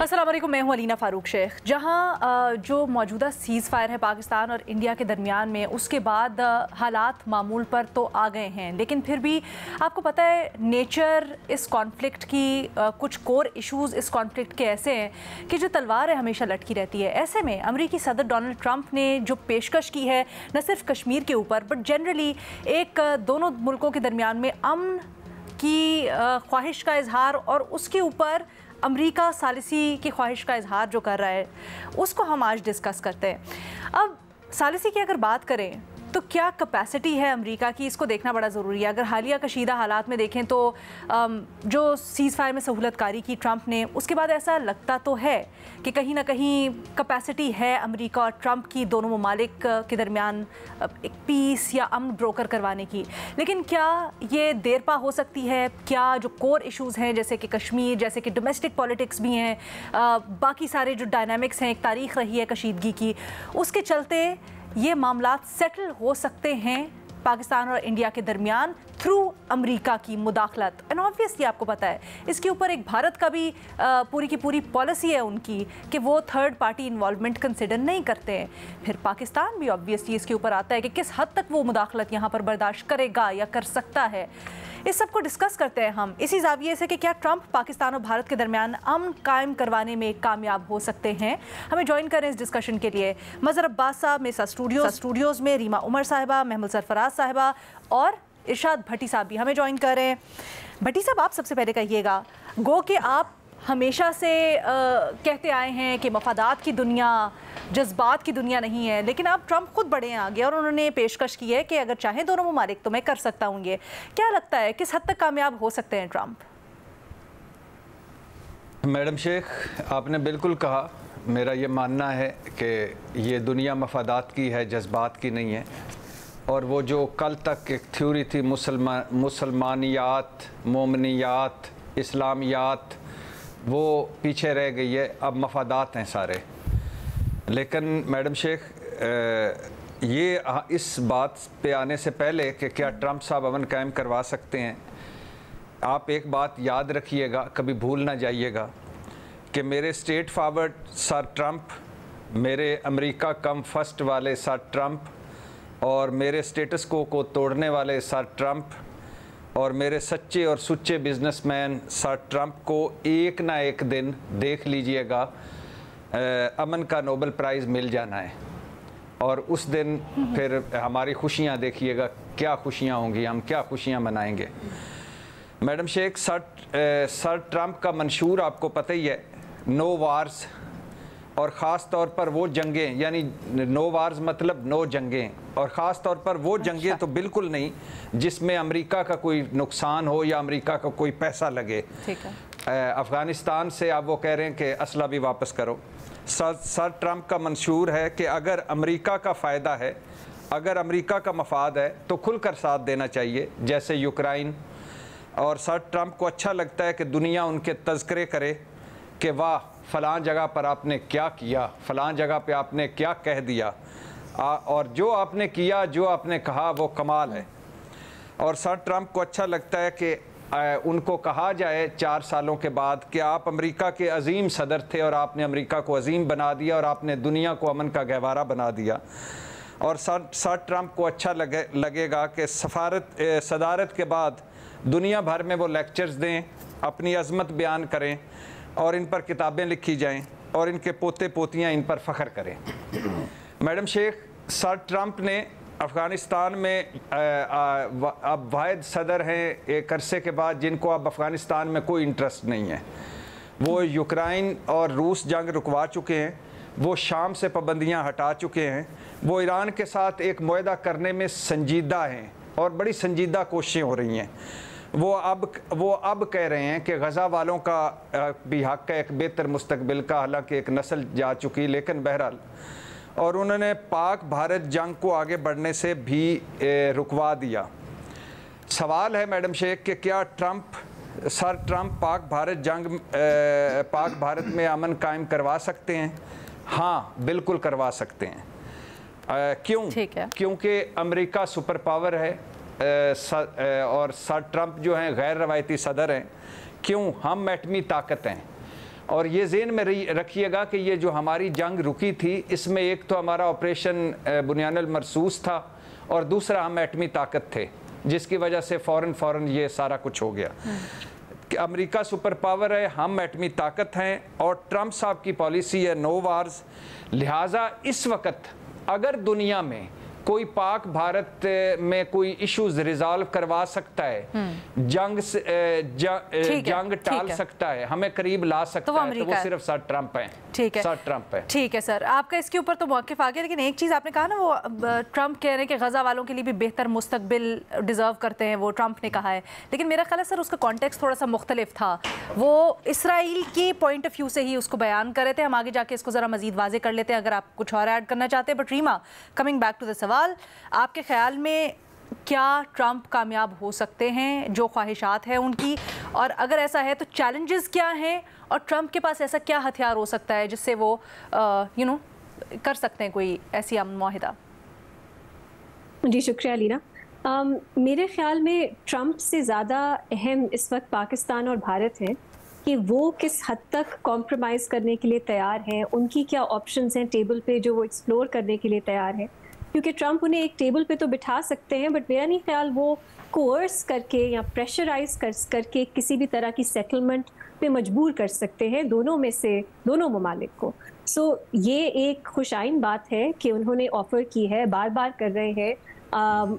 अस्सलाम वालेकुम, मैं हूं अलीना फ़ारूक शेख। जहां जो मौजूदा सीज़ फायर है पाकिस्तान और इंडिया के दरमियान में, उसके बाद हालात मामूल पर तो आ गए हैं, लेकिन फिर भी आपको पता है नेचर इस कॉन्फ्लिक्ट की, कुछ कोर इश्यूज़ इस कॉन्फ्लिक्ट के ऐसे हैं कि जो तलवार है हमेशा लटकी रहती है। ऐसे में अमरीकी सदर डोनाल्ड ट्रंप ने जो पेशकश की है न सिर्फ कश्मीर के ऊपर बट जनरली एक दोनों मुल्कों के दरमियान में अमन की ख्वाहिश का इजहार, और उसके ऊपर अमेरिका सालिसी की ख्वाहिश का इजहार जो कर रहा है, उसको हम आज डिस्कस करते हैं। अब सालिसी की अगर बात करें तो क्या कैपेसिटी है अमेरिका की, इसको देखना बड़ा ज़रूरी है। अगर हालिया कशीदा हालात में देखें तो जो सीज़ फायर में सहूलतकारी की ट्रंप ने, उसके बाद ऐसा लगता तो है कि कहीं ना कहीं कैपेसिटी है अमेरिका और ट्रंप की दोनों ममालिक के दरमियान एक पीस या अमन ब्रोकर करवाने की। लेकिन क्या ये देरपा हो सकती है? क्या जो कोर इश्यूज़ हैं जैसे कि कश्मीर, जैसे कि डोमेस्टिक पॉलिटिक्स भी हैं, बाकी सारे जो डायनामिक्स हैं, एक तारीख़ रही है कशीदगी की, उसके चलते ये मामलात सेटल हो सकते हैं पाकिस्तान और इंडिया के दरमियान थ्रू अमेरिका की मुदाखलत। एंड ऑब्वियसली आपको पता है इसके ऊपर एक भारत का भी पूरी की पूरी पॉलिसी है उनकी कि वो थर्ड पार्टी इन्वॉल्वमेंट कंसिडर नहीं करते हैं। फिर पाकिस्तान भी ऑब्वियसली इसके ऊपर आता है कि किस हद तक वो मुदाखलत यहाँ पर बर्दाश्त करेगा या कर सकता है। इस सब को डिस्कस करते हैं हम इसी जाविये से कि क्या ट्रंप पाकिस्तान और भारत के दरमियान अमन कायम करवाने में कामयाब हो सकते हैं। हमें ज्वाइन करें इस डिस्कशन के लिए मज़हर अब्बास साहब मेसा स्टूडियोज़ में, रीमा उमर साहिबा, महमूद सरफराज साहिबा और इरशाद भट्टी साहब भी हमें ज्वाइन करें। भट्टी साहब, आप सबसे पहले कहिएगा, गो कि आप हमेशा से कहते आए हैं कि मफादात की दुनिया जज्बात की दुनिया नहीं है, लेकिन अब ट्रंप खुद बढ़े हैं आगे और उन्होंने पेशकश की है कि अगर चाहे दोनों ममालिक तो मैं कर सकता हूँ। ये क्या लगता है किस हद तक कामयाब हो सकते हैं ट्रंप? मैडम शेख, आपने बिल्कुल कहा। मेरा ये मानना है कि ये दुनिया मफादात की है, जज्बात की नहीं है। और वो जो कल तक एक थ्योरी थी मुसलमानियात, मोमनियात, इस्लामियात, वो पीछे रह गई है। अब मफादात हैं सारे। लेकिन मैडम शेख, ये इस बात पे आने से पहले कि क्या ट्रंप साहब अमन कायम करवा सकते हैं, आप एक बात याद रखिएगा, कभी भूल ना जाइएगा कि मेरे स्ट्रेट फॉरवर्ड सर ट्रंप, मेरे अमेरिका कम फर्स्ट वाले सर ट्रंप, और मेरे स्टेटस को तोड़ने वाले सर ट्रंप, और मेरे सच्चे और सुच्चे बिजनेसमैन सर ट्रंप को एक ना एक दिन देख लीजिएगा अमन का नोबेल प्राइज़ मिल जाना है। और उस दिन फिर हमारी खुशियाँ देखिएगा, क्या खुशियाँ होंगी, हम क्या खुशियाँ मनाएंगे। मैडम शेख, सर ट्रंप का मंशूर आपको पता ही है, नो वार्स, और ख़ास तौर पर वो जंगें, यानी नो वार्स मतलब नो जंगें, और ख़ास तौर पर वो जंगें तो बिल्कुल नहीं जिसमें अमेरिका का कोई नुकसान हो या अमेरिका का कोई पैसा लगे। ठीक है। अफ़गानिस्तान से आप वो कह रहे हैं कि असला भी वापस करो। सर ट्रंप का मंशूर है कि अगर अमेरिका का फ़ायदा है, अगर अमेरिका का मफाद है तो खुलकर साथ देना चाहिए, जैसे यूक्रेन। और सर ट्रंप को अच्छा लगता है कि दुनिया उनके तज़किरे करे कि वाह फ़लाँ जगह पर आपने क्या किया, फ़लाँ जगह पे आपने क्या कह दिया, और जो आपने किया, जो आपने कहा, वो कमाल है। और सर ट्रंप को अच्छा लगता है कि उनको कहा जाए 4 सालों के बाद कि आप अमेरिका के अजीम सदर थे और आपने अमेरिका को अजीम बना दिया और आपने दुनिया को अमन का गहवारा बना दिया। और सर ट्रंप को अच्छा लगेगा कि सदारत के बाद दुनिया भर में वो लेक्चर्स दें, अपनी अज़मत बयान करें, और इन पर किताबें लिखी जाएं, और इनके पोते पोतियां इन पर फ़ख्र करें। मैडम शेख, सर ट्रंप ने अफ़गानिस्तान में अब वाहिद सदर हैं एक अरसे के बाद जिनको अब अफ़गानिस्तान में कोई इंटरेस्ट नहीं है। वो यूक्रेन और रूस जंग रुकवा चुके हैं, वो शाम से पाबंदियाँ हटा चुके हैं, वो ईरान के साथ एक मुआहदा करने में संजीदा हैं और बड़ी संजीदा कोशिशें हो रही हैं। वो अब कह रहे हैं कि गज़ा वालों का भी हक़ है एक बेहतर मुस्तकबिल का, हालांकि एक नस्ल जा चुकी, लेकिन बहरहाल। और उन्होंने पाक भारत जंग को आगे बढ़ने से भी रुकवा दिया। सवाल है मैडम शेख कि क्या सर ट्रंप पाक भारत में अमन कायम करवा सकते हैं? हाँ, बिल्कुल करवा सकते हैं। क्यों? क्योंकि अमेरिका सुपर पावर है, और सर ट्रंप जो हैं गैर रवायती सदर हैं। क्यों? हम एटमी ताकत हैं। और ये ज़हन में रखिएगा कि ये जो हमारी जंग रुकी थी, इसमें एक तो हमारा ऑपरेशन बुनियानुल मरसूस था और दूसरा हम एटमी ताकत थे, जिसकी वजह से फ़ौरन ये सारा कुछ हो गया। कि अमेरिका सुपर पावर है, हम एटमी ताकत हैं और ट्रंप साहब की पॉलिसी है नो वार्स। लिहाजा इस वक्त अगर दुनिया में कोई पाक भारत में कोई इश्यूज रिजॉल्व करवा सकता है, जंग टाल सकता है, हमें करीब ला सकता है, तो वो सिर्फ सर ट्रंप हैं। ठीक है, सर ट्रंप है। ठीक है सर, आपका इसके ऊपर तो मौक़िफ़ आ गया, लेकिन एक चीज़ आपने कहा ना, वो ट्रंप कह रहे हैं कि गज़ा वालों के लिए भी बेहतर मुस्तकबिल डिज़र्व करते हैं, वो ट्रंप ने कहा है। लेकिन मेरा ख्याल है सर उसका कॉन्टेक्स्ट थोड़ा सा मुख्तलिफ था, वो इसराइल के पॉइंट ऑफ व्यू से ही उसको बयान कर रहे थे। हम आगे जाके इसको ज़रा मज़ीद वाज़े कर लेते हैं अगर आप कुछ और ऐड करना चाहते हैं। But Reema, coming back to the सवाल, आपके ख्याल में क्या ट्रंप कामयाब हो सकते हैं जो ख्वाहिशात हैं उनकी, और अगर ऐसा है तो चैलेंजेस क्या हैं, और ट्रंप के पास ऐसा क्या हथियार हो सकता है जिससे वो कर सकते हैं कोई ऐसी अमन मुआहिदा? जी शुक्रिया लीना। मेरे ख्याल में ट्रंप से ज़्यादा अहम इस वक्त पाकिस्तान और भारत हैं कि वो किस हद तक कॉम्प्रोमाइज़ करने के लिए तैयार हैं, उनकी क्या ऑप्शंस हैं टेबल पे जो वो एक्सप्लोर करने के लिए तैयार हैं। क्योंकि ट्रंप उन्हें एक टेबल पे तो बिठा सकते हैं, बट मेरा नहीं ख्याल वो कोर्स करके या प्रेशराइज करके किसी भी तरह की सेटलमेंट पे मजबूर कर सकते हैं दोनों ममालिक को। सो ये एक खुशाइन बात है कि उन्होंने ऑफ़र की है, बार बार कर रहे हैं,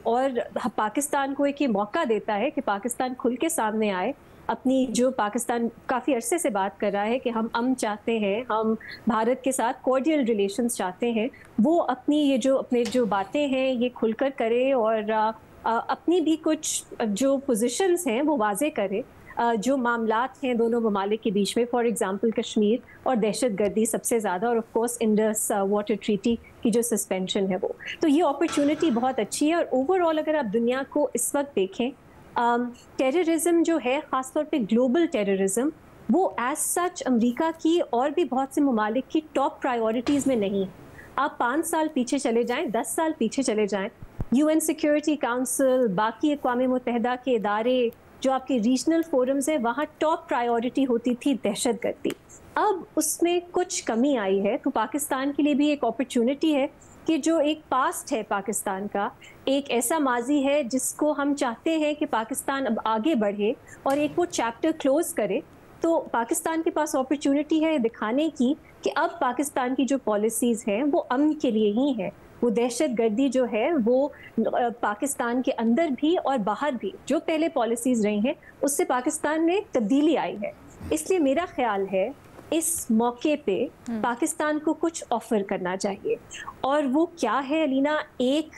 और पाकिस्तान को एक ये मौका देता है कि पाकिस्तान खुल के सामने आए। अपनी जो पाकिस्तान काफ़ी अरसे से बात कर रहा है कि हम अमन चाहते हैं, हम भारत के साथ कॉर्डियल रिलेशंस चाहते हैं, वो अपनी अपने जो बातें हैं ये खुलकर करे, और अपनी भी कुछ जो पोजीशंस हैं वो वाजे करे। जो मामलात हैं दोनों ममालिक के बीच में, फॉर एग्जांपल कश्मीर और दहशतगर्दी सबसे ज़्यादा, और of course Indus water treaty की जो सस्पेंशन है वो, तो ये अपॉर्चुनिटी बहुत अच्छी है। और ओवरऑल अगर आप दुनिया को इस वक्त देखें, टेररिज्म जो है, ख़ासतौर पे ग्लोबल टेररिज्म, वो एज सच अमेरिका की और भी बहुत से ममालिक की टॉप प्रायोरिटीज़ में नहीं है। आप 5 साल पीछे चले जाएं, 10 साल पीछे चले जाएं, UN सिक्योरिटी काउंसिल, बाकी अक़वाम मुत्तहिदा के इदारे, जो आपके रीजनल फोरम्स हैं, वहाँ टॉप प्रायोरिटी होती थी दहशतगर्दी। अब उसमें कुछ कमी आई है, तो पाकिस्तान के लिए भी एक अपॉर्चुनिटी है कि जो एक पास्ट है पाकिस्तान का, एक ऐसा माजी है जिसको हम चाहते हैं कि पाकिस्तान अब आगे बढ़े और एक वो चैप्टर क्लोज करे। तो पाकिस्तान के पास अपॉर्चुनिटी है दिखाने की कि अब पाकिस्तान की जो पॉलिसीज़ हैं वो अमन के लिए ही हैं। वो दहशतगर्दी जो है वो पाकिस्तान के अंदर भी और बाहर भी जो पहले पॉलिसीज़ रही हैं उससे पाकिस्तान में तब्दीली आई है। इसलिए मेरा ख्याल है इस मौके पे पाकिस्तान को कुछ ऑफ़र करना चाहिए, और वो क्या है अलीना, एक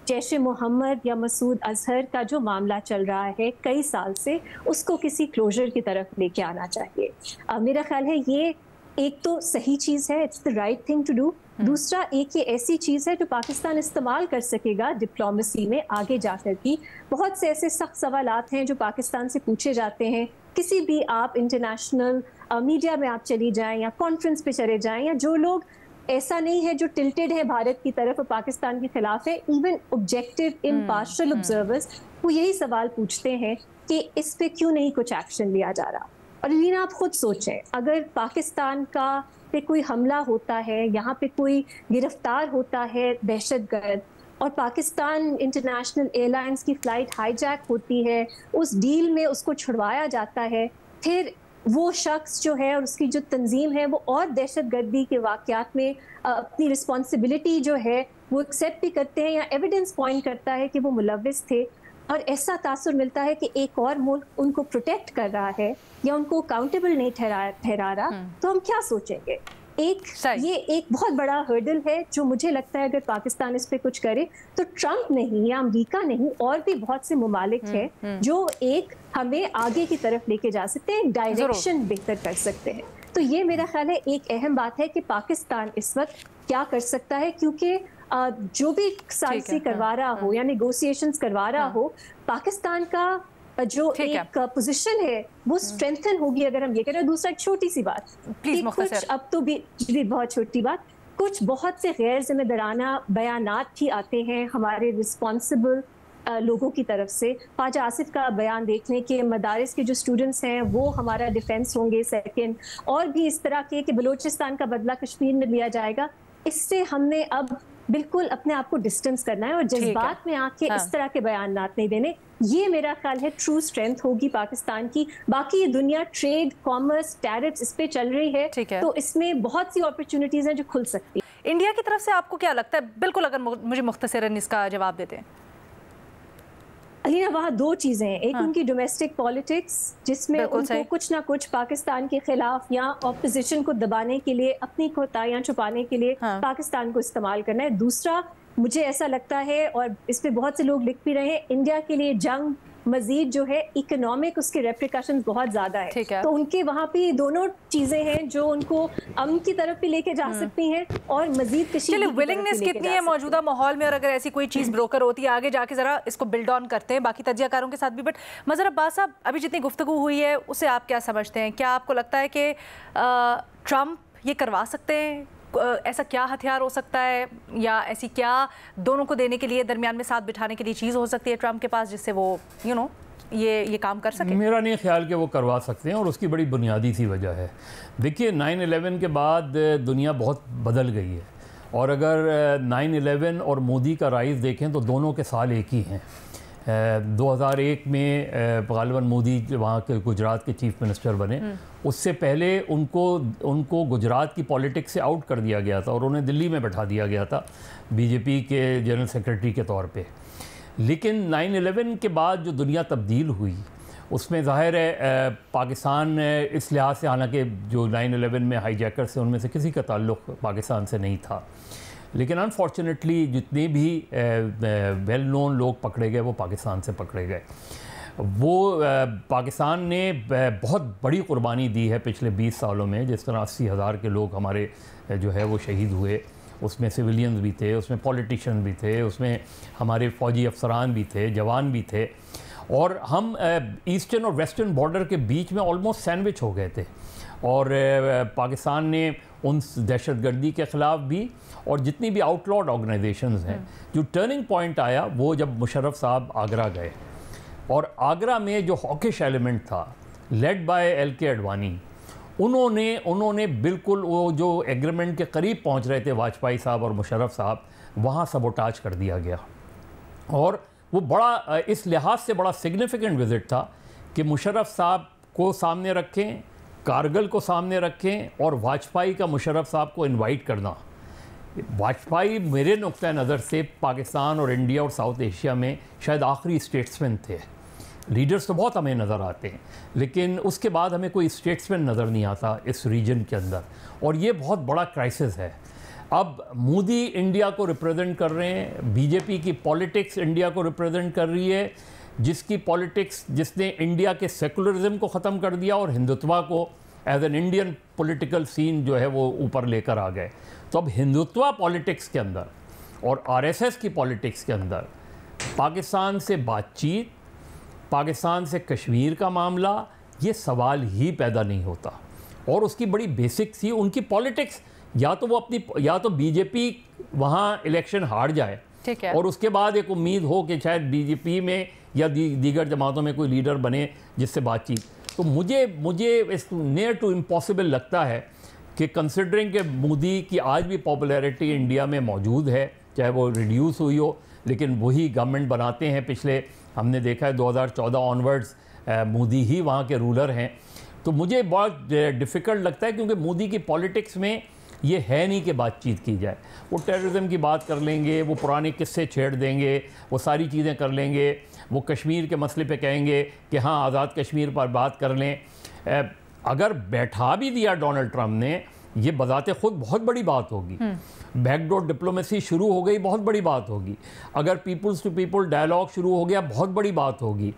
जैश मोहम्मद या मसूद अजहर का जो मामला चल रहा है कई साल से, उसको किसी क्लोजर की तरफ लेके आना चाहिए। मेरा ख्याल है ये एक तो सही चीज़ है, it's the right thing to do. दूसरा, एक ये ऐसी चीज़ है जो पाकिस्तान इस्तेमाल कर सकेगा डिप्लोमेसी में आगे जाकर की। बहुत से ऐसे सख्त सवालात हैं जो पाकिस्तान से पूछे जाते हैं, किसी भी आप इंटरनेशनल मीडिया में आप चली जाएं या कॉन्फ्रेंस पे चले जाएं, या जो लोग ऐसा नहीं है जो टिल्टेड है भारत की तरफ और पाकिस्तान के खिलाफ है, इवन ऑब्जेक्टिव इम्पार्शियल ऑब्जर्वर्स, वो यही सवाल पूछते हैं कि इस पे क्यों नहीं कुछ एक्शन लिया जा रहा। और लीना, आप खुद सोचें, अगर पाकिस्तान का पे कोई हमला होता है, यहाँ पे कोई गिरफ्तार होता है दहशतगर्द, और पाकिस्तान इंटरनेशनल एयरलाइंस की फ़्लाइट हाईजैक होती है, उस डील में उसको छुड़वाया जाता है, फिर वो शख्स जो है और उसकी जो तंजीम है वो और दहशतगर्दी के वाक़यात में अपनी रिस्पॉन्सिबिलिटी जो है वो एक्सेप्ट भी करते हैं, या एविडेंस पॉइंट करता है कि वो मुलव्विस थे, और ऐसा तासुर मिलता है कि एक और मुल्क उनको प्रोटेक्ट कर रहा है या उनको अकाउंटेबल नहीं ठहरा रहा, तो हम क्या सोचेंगे? ये एक बहुत बड़ा हर्डल है जो मुझे लगता है अगर पाकिस्तान इस पे कुछ करे तो ट्रंप नहीं या अमेरिका नहीं, और भी बहुत से ममालिक हैं जो एक हमें आगे की तरफ लेके जा सकते हैं, डायरेक्शन बेहतर कर सकते हैं। तो ये मेरा ख्याल है एक अहम बात है कि पाकिस्तान इस वक्त क्या कर सकता है, क्योंकि जो भी सालिसी करवा रहा हो या नेगोशिएशंस करवा रहा हो, पाकिस्तान का जो एक पोजीशन है वो स्ट्रेंथन होगी अगर हम ये करें। दूसरा, छोटी सी बात, कुछ अब तो भी बहुत छोटी बात, कुछ बहुत से गैर जिम्मेदाराना बयानात भी आते हैं हमारे रिस्पॉन्सिबल लोगों की तरफ से। ख्वाजा आसिफ का बयान देख लें कि मदारिस के जो स्टूडेंट्स हैं वो हमारा डिफेंस होंगे, सेकंड, और भी इस तरह के कि बलूचिस्तान का बदला कश्मीर में लिया जाएगा। इससे हमने अब बिल्कुल अपने आप को डिस्टेंस करना है और जज्बात में आके इस तरह के बयान नहीं देने। ये मेरा ख्याल है ट्रू स्ट्रेंथ होगी पाकिस्तान की। बाकी ये दुनिया ट्रेड, कॉमर्स, टैरिफ्स इस पे चल रही है, तो इसमें बहुत सी अपॉर्चुनिटीज हैं जो खुल सकती है। इंडिया की तरफ से आपको क्या लगता है, बिल्कुल अगर मुझे मुख्तसरन इसका जवाब देते हैं। अलीना, वहाँ दो चीज़ें हैं, एक उनकी डोमेस्टिक पॉलिटिक्स जिसमें उनको कुछ ना कुछ पाकिस्तान के खिलाफ या ऑपोजिशन को दबाने के लिए, अपनी कोताहियां छुपाने के लिए पाकिस्तान को इस्तेमाल करना है। दूसरा, मुझे ऐसा लगता है और इस पे बहुत से लोग लिख भी रहे हैं, इंडिया के लिए जंग मजीद जो है इकोनॉमिक उसके रेप्रिकॉशंस बहुत ज़्यादा है, तो उनके वहाँ पे दोनों चीज़ें हैं जो उनको अमन की तरफ भी लेके जा सकती हैं और मजीद चलिए विलिंगनेस कितनी है मौजूदा माहौल में, और अगर ऐसी कोई चीज़ ब्रोकर होती है आगे जाके ज़रा इसको बिल्ड ऑन करते हैं बाकी तजियाकारों के साथ भी। बट मज़हर अब्बास साहब, अभी जितनी गुफ्तगू हुई है उससे आप क्या समझते हैं? क्या आपको लगता है कि ट्रम्प ये करवा सकते हैं? ऐसा क्या हथियार हो सकता है या ऐसी क्या दोनों को देने के लिए, दरमियान में साथ बिठाने के लिए चीज़ हो सकती है ट्रम्प के पास जिससे वो ये काम कर सके? मेरा नहीं ख्याल कि वो करवा सकते हैं और उसकी बड़ी बुनियादी सी वजह है। देखिए 9/11 के बाद दुनिया बहुत बदल गई है और अगर 9/11 और मोदी का राइज़ देखें तो दोनों के साल एक ही हैं। 2001 में गालिबन मोदी वहाँ के गुजरात के चीफ मिनिस्टर बने, उससे पहले उनको गुजरात की पॉलिटिक्स से आउट कर दिया गया था और उन्हें दिल्ली में बैठा दिया गया था बीजेपी के जनरल सेक्रेटरी के तौर पे। लेकिन 9/11 के बाद जो दुनिया तब्दील हुई उसमें ज़ाहिर है पाकिस्तान इस लिहाज से, हालांकि जो 9/11 में हाईजैकर्स थे उनमें से किसी का ताल्लुक़ पाकिस्तान से नहीं था, लेकिन अनफॉर्चुनेटली जितने भी वेल नोन लोग पकड़े गए वो पाकिस्तान से पकड़े गए। वो पाकिस्तान ने बहुत बड़ी कुर्बानी दी है पिछले 20 सालों में, जिस तरह 80,000 के लोग हमारे जो है वो शहीद हुए, उसमें सिविलियंस भी थे, उसमें पॉलिटिशियन भी थे, उसमें हमारे फ़ौजी अफसरान भी थे, जवान भी थे, और हम ईस्टर्न और वेस्टर्न बॉर्डर के बीच में ऑलमोस्ट सैंडविच हो गए थे। और पाकिस्तान ने उन दहशतगर्दी के ख़िलाफ़ भी और जितनी भी आउटलॉड ऑर्गेनाइजेशंस हैं, जो टर्निंग पॉइंट आया वो जब मुशर्रफ साहब आगरा गए और आगरा में जो हॉकिश एलिमेंट था लेड बाय LK अडवाणी, उन्होंने बिल्कुल वो जो एग्रीमेंट के करीब पहुंच रहे थे वाजपेयी साहब और मुशर्रफ साहब, वहाँ सबोटाज कर दिया गया। और वो बड़ा इस लिहाज से बड़ा सिग्निफिकेंट विज़िट था कि मुशर्रफ साहब को सामने रखें, कारगिल को सामने रखें और वाजपेयी का मुशर्रफ साहब को इनवाइट करना। वाजपेयी मेरे नुक्ता नज़र से पाकिस्तान और इंडिया और साउथ एशिया में शायद आखिरी स्टेट्समैन थे। लीडर्स तो बहुत हमें नज़र आते हैं, लेकिन उसके बाद हमें कोई स्टेट्समैन नज़र नहीं आता इस रीजन के अंदर, और ये बहुत बड़ा क्राइसिस है। अब मोदी इंडिया को रिप्रेजेंट कर रहे हैं, बीजेपी की पॉलिटिक्स इंडिया को रिप्रेजेंट कर रही है, जिसकी पॉलिटिक्स जिसने इंडिया के सेकुलरिज्म को ख़त्म कर दिया और हिंदुत्व को as an Indian political scene जो है वो ऊपर लेकर आ गए। तो अब हिंदुत्व पॉलिटिक्स के अंदर और RSS की पॉलिटिक्स के अंदर पाकिस्तान से बातचीत, पाकिस्तान से कश्मीर का मामला, ये सवाल ही पैदा नहीं होता। और उसकी बड़ी बेसिक थी उनकी पॉलिटिक्स, या तो बीजेपी वहाँ इलेक्शन हार जाए और उसके बाद एक उम्मीद हो कि शायद बीजेपी में या दीगर जमातों में कोई लीडर बने जिससे बातचीत। तो मुझे इस नियर टू इम्पॉसिबल लगता है कि कंसिडरिंग कि मोदी की आज भी पॉपुलैरिटी इंडिया में मौजूद है, चाहे वो रिड्यूस हुई हो, लेकिन वही गवर्नमेंट बनाते हैं। पिछले हमने देखा है 2014 ऑनवर्ड्स मोदी ही वहाँ के रूलर हैं। तो मुझे बहुत डिफ़िकल्ट लगता है क्योंकि मोदी की पॉलिटिक्स में ये है नहीं कि बातचीत की जाए। वो टेररिज्म की बात कर लेंगे, वो पुराने किस्से छेड़ देंगे, वो सारी चीज़ें कर लेंगे, वो कश्मीर के मसले पे कहेंगे कि हाँ आज़ाद कश्मीर पर बात कर लें। अगर बैठा भी दिया डोनाल्ड ट्रंप ने, ये बजाते खुद बहुत बड़ी बात होगी। बैकडोर डिप्लोमेसी शुरू हो गई, बहुत बड़ी बात होगी। अगर पीपल्स टू पीपल डायलॉग शुरू हो गया, बहुत बड़ी बात होगी।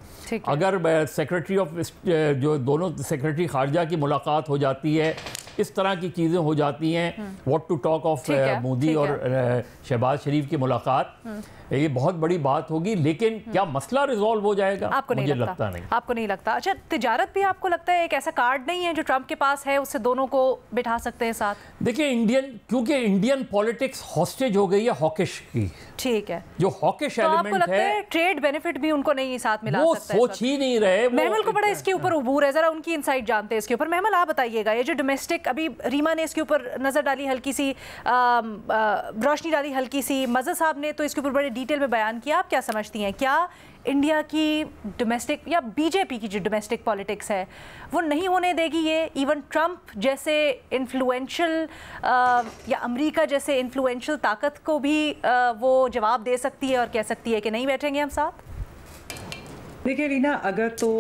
अगर सेक्रेटरी ऑफ जो दोनों सेक्रेटरी खारजा की मुलाकात हो जाती है, इस तरह की चीज़ें हो जाती हैं। What to talk of Modi और शहबाज शरीफ की मुलाकात, ये बहुत बड़ी बात होगी, लेकिन क्या मसला रिजॉल्व हो जाएगा? आपको नहीं लगता नहीं। आपको नहीं लगता? अच्छा, तिजारत भी आपको लगता है एक ऐसा कार्ड नहीं है जो ट्रंप के पास है, उससे दोनों को बिठा सकते हैं साथ? देखिए, क्योंकि इंडियन पॉलिटिक्स हॉस्टेज हो गई है हॉकिश की। ठीक है, जो हॉकिश तो एलिमेंट आपको लगता है ट्रेड बेनिफिट भी उनको नहीं साथ मिला वो सकता है? सोच ही नहीं रहे। महमल को बड़ा इसके ऊपर उबूर है, जरा उनकी इनसाइट जानते हैं इसके ऊपर। महमल, आप बताइएगा, ये जो डोमेस्टिक, अभी रीमा ने इसके ऊपर नजर डाली, हल्की सी रोशनी डाली हल्की सी, मज़हर साहब ने तो इसके ऊपर बड़े डिटेल में बयान किया। आप क्या समझती हैं, क्या इंडिया की डोमेस्टिक या बीजेपी की जो डोमेस्टिक पॉलिटिक्स है वो नहीं होने देगी ये? इवन ट्रंप जैसे इन्फ्लुएंशियल या अमेरिका जैसे इन्फ्लुएंशियल ताकत को भी वो जवाब दे सकती है और कह सकती है कि नहीं बैठेंगे हम साथ? देखिए रीना, अगर तो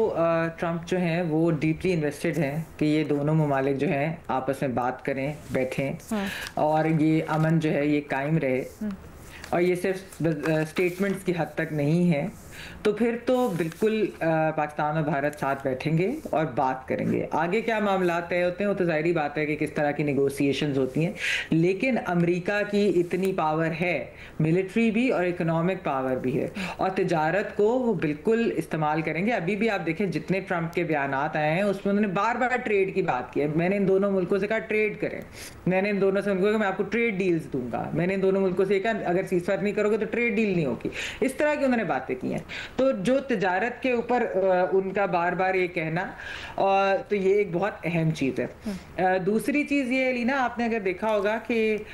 ट्रंप जो हैं वो डीपली इन्वेस्टेड हैं कि ये दोनों ममालिक जो हैं आपस में बात करें, बैठें और ये अमन जो है ये कायम रहे, और ये सिर्फ स्टेटमेंट्स की हद तक नहीं है, तो फिर तो बिल्कुल पाकिस्तान और भारत साथ बैठेंगे और बात करेंगे। आगे क्या मामला तय होते हैं वो तो ज़ाहिरी बात है कि किस तरह की नेगोशिएशंस होती हैं, लेकिन अमेरिका की इतनी पावर है, मिलिट्री भी और इकोनॉमिक पावर भी है, और तिजारत को वो बिल्कुल इस्तेमाल करेंगे। अभी भी आप देखें जितने ट्रंप के बयानात आए हैं उसमें उन्होंने बार बार ट्रेड की बात की है। मैंने इन दोनों मुल्कों से कहा ट्रेड करें, मैंने इन दोनों से उनको कहा मैं आपको ट्रेड डील्स दूंगा, मैंने इन दोनों मुल्कों से कहा अगर सीज़फायर नहीं करोगे तो ट्रेड डील नहीं होगी। इस तरह की उन्होंने बातें की हैं। तो जो तिजारत के ऊपर उनका बार बार ये कहना, और तो ये एक बहुत अहम चीज़ है। दूसरी चीज़ ये लीना, आपने अगर देखा होगा कि